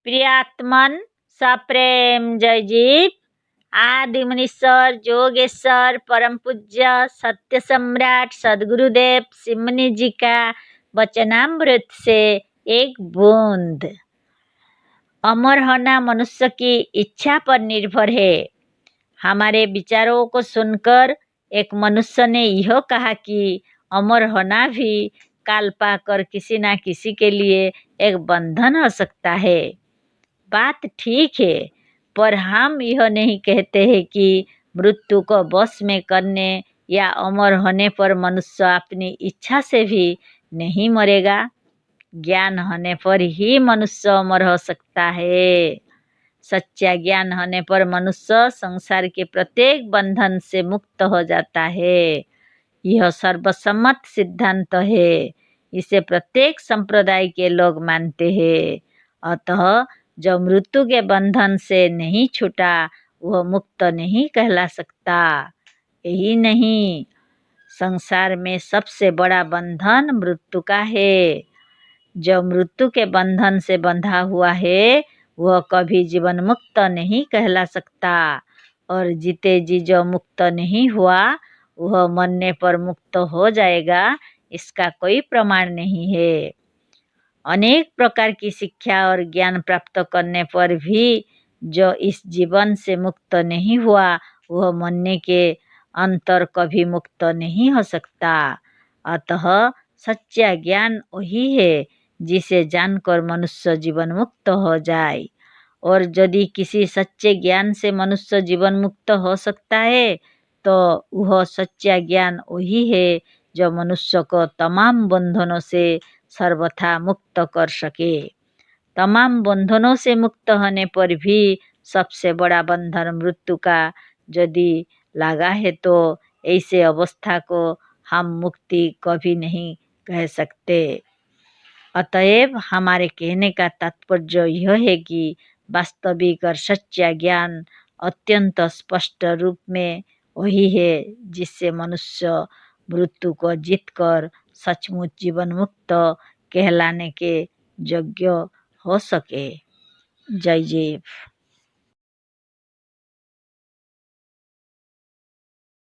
प्रियात्मन सप्रेम जय जीव। आदि मुनीश्वर जोगेश्वर परम पूज्य सत्य सम्राट सदगुरुदेव सिमनी जी का वचनामृत से एक बूंद। अमर होना मनुष्य की इच्छा पर निर्भर है। हमारे विचारों को सुनकर एक मनुष्य ने यह कहा कि अमर होना भी काल पाकर किसी ना किसी के लिए एक बंधन हो सकता है। बात ठीक है, पर हम यह नहीं कहते हैं कि मृत्यु को वश में करने या अमर होने पर मनुष्य अपनी इच्छा से भी नहीं मरेगा। ज्ञान होने पर ही मनुष्य अमर हो सकता है। सच्चा ज्ञान होने पर मनुष्य संसार के प्रत्येक बंधन से मुक्त हो जाता है। यह सर्वसम्मत सिद्धांत है। इसे प्रत्येक संप्रदाय के लोग मानते हैं। अतः जो मृत्यु के बंधन से नहीं छूटा वह मुक्त नहीं कहला सकता। यही नहीं, संसार में सबसे बड़ा बंधन मृत्यु का है। जो मृत्यु के बंधन से बंधा हुआ है वह कभी जीवन मुक्त नहीं कहला सकता, और जीते जी जो मुक्त नहीं हुआ वह मरने पर मुक्त हो जाएगा, इसका कोई प्रमाण नहीं है। अनेक प्रकार की शिक्षा और ज्ञान प्राप्त करने पर भी जो इस जीवन से मुक्त नहीं हुआ वह मरने के अंतर कभी मुक्त नहीं हो सकता। अतः सच्चा ज्ञान वही है जिसे जानकर मनुष्य जीवन मुक्त हो जाए। और यदि किसी सच्चे ज्ञान से मनुष्य जीवन मुक्त हो सकता है तो वह सच्चा ज्ञान वही है जो मनुष्य को तमाम बंधनों से सर्वथा मुक्त कर सके। तमाम बंधनों से मुक्त होने पर भी सबसे बड़ा बंधन मृत्यु का यदि लगा है तो ऐसे अवस्था को हम मुक्ति कभी नहीं कह सकते। अतएव हमारे कहने का तात्पर्य यह है कि वास्तविक और सच्चा ज्ञान अत्यंत स्पष्ट रूप में वही है जिससे मनुष्य मृत्यु को जीतकर सचमुच जीवन मुक्त कहलाने के योग्य हो सके। जय जीव।